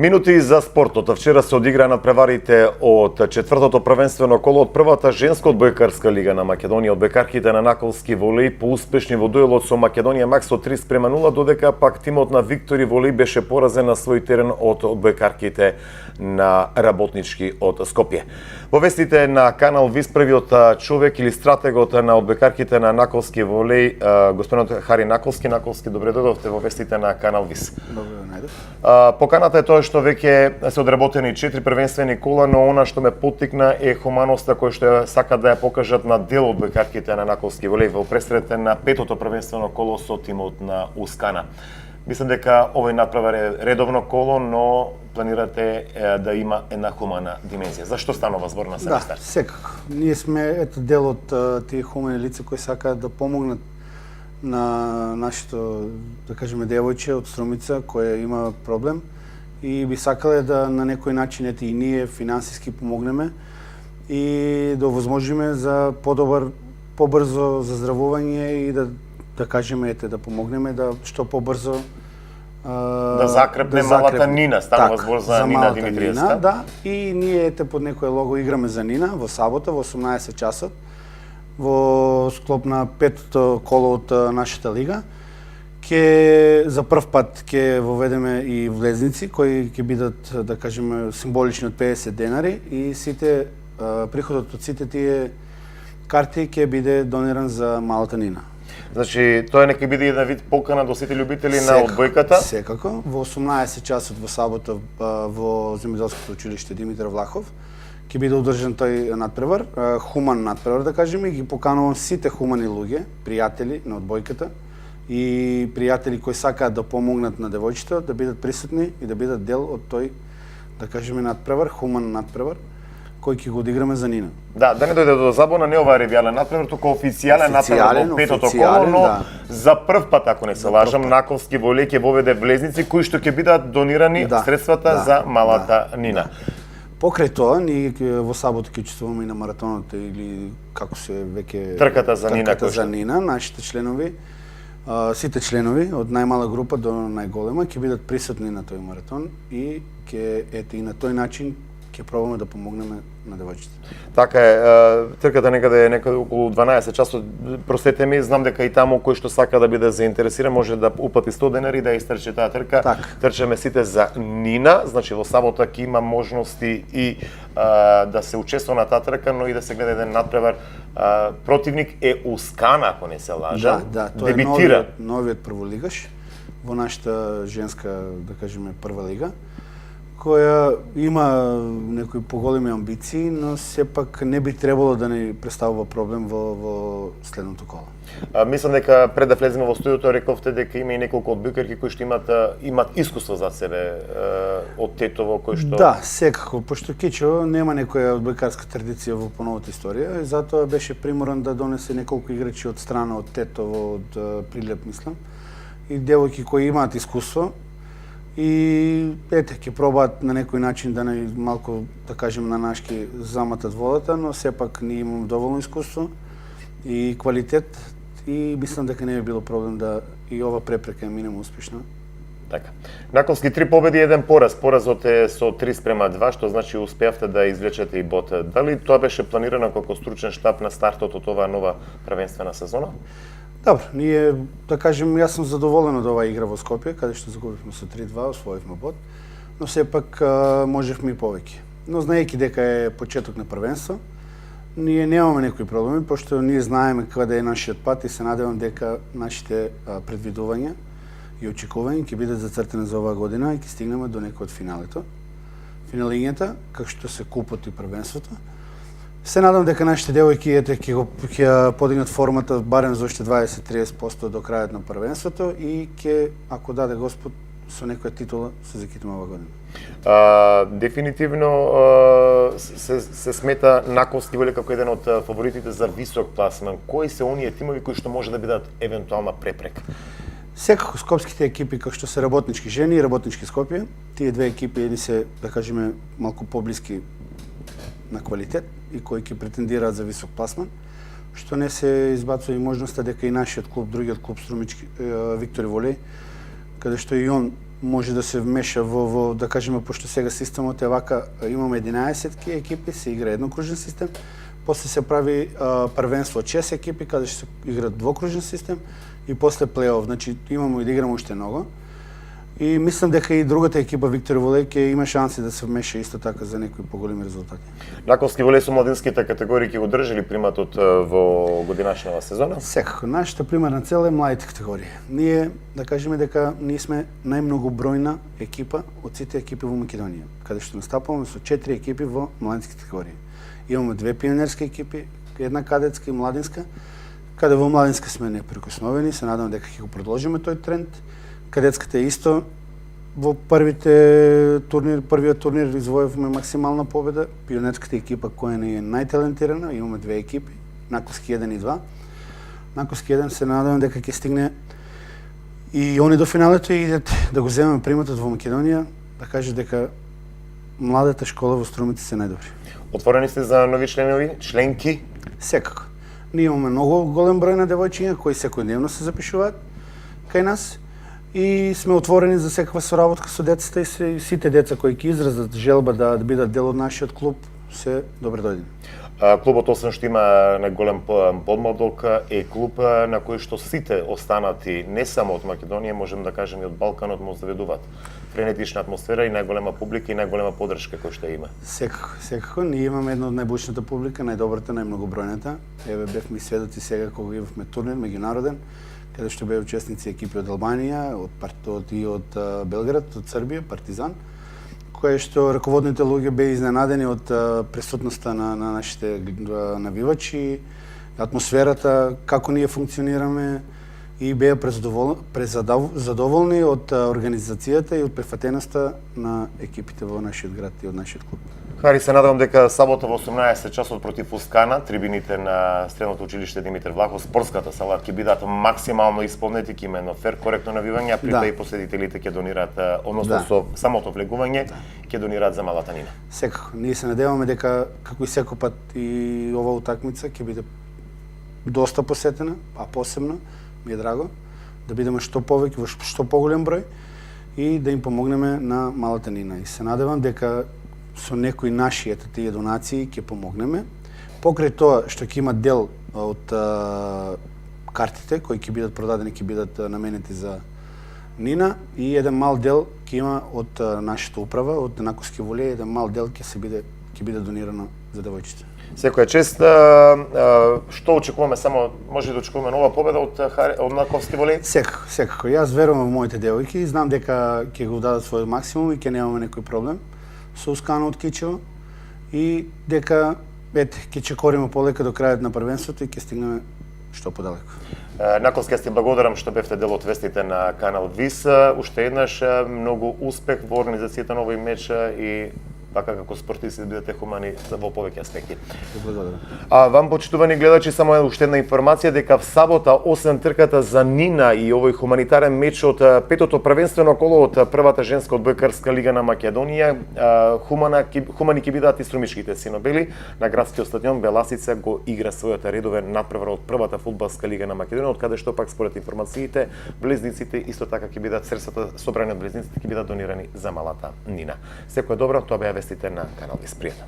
Минути за спортот. Вчера се одигра надпреварите од четвртото првенствено коло од првата женска одбојкарска лига на Македонија. Одбојкарките на Наколски волеј поуспешни во дуелот со Македонија Макс со 3:0, додека пак тимот на Виктори волеј беше поразен на свој терен од одбојкарките на Работнички од Скопје. Во вестите на канал ВИС, првиот човек или стратегот на одбојкарките на Наколски волеј, господинот Хари Наколски. Наколски, добре дојдовте во вестите на канал ВИС. Добре најдов. Поканата е тоа што веќе се одработени 4 првенствени кола, но она што ме поттикна е хуманоста која што сакат да ја покажат на дел од одбојкарките на Наколски волеј во пресрета на петото првенствено коло со тимот на Ускана. Мислам дека овој надпревар е редовно коло, но планирате да има една хумана димензија. Зашто станува збор на самиот старт? Да, секако. Ние сме дел од тие хумани лица кои сакаат да помогнат на нашето, да кажеме, девојче од Струмица која има проблем и би сакале да на некој начин и ние финансиски помогнеме и да овозможиме за побрзо заздравување и да кажеме да помогнеме да што побрзо да закрепне малата Нина, станува збор за Нина Димитриевска. Да, и ние под некој лого играме за Нина во сабота во 18 часот во склоп на петото коло од нашата лига. За прв пат ќе воведеме и влезници кои ќе бидат, да кажеме, символични од 50 денари и сите приходот од сите тие карти ќе биде дониран за малата Нина. Значи, тоа нека биде еден вид покана до сите љубители на одбојката? Секако. Во 18 часот во сабота во Земјоделското училиште Димитар Влахов ќе биде одржан тој надпревар, хуман надпревар, да кажеме, и ги поканувам сите хумани луѓе, пријатели на одбојката и пријатели кои сакаат да помогнат на девојчето да бидат присутни и да бидат дел од тој, да кажеме, надпревар, хуман надпревар, кој ќе го одиграме за Нина. Да не дојде до забона, не ова ревијален надпревар, туку официјален надпревар во петото коло, но да. За прв пат, ако не се лажам, Наколски волеј ќе воведе влезници кои што ќе бидат донирани средствата за малата Нина. Покрај тоа, ние во сабота ќе учествуваме и на маратонот или како се веќе трката за Нина, нашите членови, сите членови од најмала група до најголема ќе бидат присутни на тој маратон и и на тој начин ќе пробаме да помогнеме на девојчите. Така е, трката некаде околу 12 часот, простете ми, знам дека и таму кој што сака да биде заинтересиран може да уплати 100 денари да истрче таа трка. Трчаме сите за Нина, значи во сабота ќе има можности и да се учествува на таа трка, но и да се гледа еден надпревар. Противник е Ускана, ако не се лажам. Да, тоа е новиот прволигаш во нашата женска, да кажеме, прва лига, која има некои поголеми амбиции, но сепак не би требало да ни представува проблем во следното коло. Мислам дека пред да влеземе во студиото рековте дека има и неколку одбојкарки кои што имат искуство за себе од Тетово, кои што... Да, секако, пошто Кичо нема некоја одбојкарска традиција во поновата историја и затоа беше приморан да донесе неколку играчи од страна, од Тетово, од Прилеп, мислам, и девојки кои имаат искуство. И ќе пробаат на некој начин да малку, да кажем, на нашки заматат водата, но сепак ние имаме доволно искуство и квалитет и мислам дека не би било проблем да и ова препрека минеме успешно. Така. Наколски 3 победи, 1 пораз. Поразот е со 3:2, што значи успеавте да извлечете и бот. Дали тоа беше планирано како стручен штаб на стартот од оваа нова првенствена сезона? Добро, ние, да кажем, јас сум задоволен од оваа игра во Скопје, каде што загубивме со 3:2, освоивме бот, но сепак можевме и повеќе. Но знаејќи дека е почеток на првенство, ние немаме некои проблеми, пошто ние знаеме каде е нашиот пат и се надевам дека нашите предвидувања и очекувања ќе бидат зацртани за оваа година и ќе стигнеме до некој од финалињата, како што се купот и првенството. Се надам дека нашите девојки ќе подигнат формата барем за уште 20-30% до крајот на првенството и ќе, ако даде Господ, со некоја титула се закитиме оваа година. Дефинитивно се смета Наколски волеј како еден од фаворитите за висок пласман. Кои се оние тимови кои што може да бидат евентуална препрека? Секако скопските екипи како што се Работнички жени и Работнички Скопје, тие две екипи или се, да кажеме, малку поблиски на квалитет и кои ќе претендираат за висок пласман, што не се избацува и можноста дека и нашиот клуб, другиот клуб Струмички Виктори волеј, каде што и он може да се вмеша во да кажеме, пошто сега системот е вака, имаме 11 екипи, се игра еднокружен систем, после се прави првенство од 6 екипи, каде ќе се игра двокружен систем и после плей-оф. Значи имаме и да играме уште многу. И мислам дека и другата екипа Виктор Волеј ќе има шанси да се вмеша исто така за некои поголеми резултати. Наколски волеј со младинските категории ќе го држали приматот во годинашнава сезона? Секако. Нашата примерна цел е младите категории. Ние, да кажеме дека ние сме најмногобројна екипа од сите екипи во Македонија, каде што настапуваме со 4 екипи во младински категории. Имаме 2 пионерски екипи, една кадетска и младинска, каде во младинска сме неприкосновени, се надам дека ќе го продолжиме тој тренд. Кадетската е исто, во првиот турнир извоевме максимална победа, пионерската екипа која не е најталентирана, имаме 2 екипи, Наколски 1 и 2. Наколски 1 се надевам дека ќе стигне и они до финалето и идат да го земеме приматот во Македонија, да кажа дека младата школа во Струмица се најдобри. Отворени сте за нови членки? Секако. Ние имаме многу голем број на девојчиња кои секојдневно се запишуваат кај нас и сме отворени за секаква соработка со децата и сите деца кои ќе изразат желба да бидат дел од нашиот клуб се добре дојдени. Клубот, освен што има најголем подмладок, е клуб на кој што сите останати, не само од Македонија, можем да кажем и од Балканот, му заведуваат. Френетична атмосфера и најголема публика и најголема поддршка која што има. Секако. Ние имаме една од најбучната публика, најдобрата, најмногобројната. Еве бевме и сведоци сега кога имавме турнир меѓународен, каде што беа учесници екипи од Албанија, од Белград, од Србија, Партизан, кое што раководните луѓе беа изненадени од присутноста на нашите навивачи, атмосферата, како ние функционираме и беа задоволни од организацијата и од прифатеноста на екипите во нашиот град и од нашиот клуб. Хари, се надевам дека сабота во 18 часот против Ускана, трибините на Средното училиште Димитар Влахов, спортската сала ќе бидат максимално исполнети, ќе има едно фер, коректно навивање, а прита и посетителите ќе донираат, односно со самото влегување, ќе донираат за малата Нина. Секако. Ние се надеваме дека, како и секој пат, и ова утакмица ќе биде доста посетена, а посебно ми е драго да бидеме што повеќе, во што поголем број и да им помогнеме на малата Нина. И се надевам дека со некои наши тие донации ќе помогнеме. Покрај тоа што ќе има дел од картите кои ќе бидат продадени, ќе бидат наменети за Нина и еден мал дел ќе има од нашата управа, од Наколски волеј, еден мал дел ќе биде донирано за девојчите. Секоја чест, што очекуваме, само може да очекуваме нова победа од Наколски волеј? Секако. Јас верувам во моите девојки и знам дека ќе го дадат својот максимум и ќе немаме некој проблем со Ускана од Кичево и дека ќе чекориме полека до крајот на првенството и ќе стигнеме што подалеку. Наколски, јас ти благодарам што бевте дел од вестите на канал ВИС. Уште еднаш многу успех во организацијата на овој меч и така како спортисти бидете хумани во повеќе аспекти. Благодарам. А вам, почитувани гледачи, само уште една информација дека в сабота, освен трката за Нина и овој хуманитарен меч од петото првенствено коло од првата женска одбојкарска лига на Македонија, хумани ќе бидат и струмичките синобели. На градскиот стадион Беласица го игра својата редовен надпревар од првата фудбалска лига на Македонија, од каде што пак според информациите близниците исто така ќе бидат средствата собрани од близниците ќе бидат донирани за малата Нина. Секое добро, тоа беа вестите на канал ВИС. Пријатно.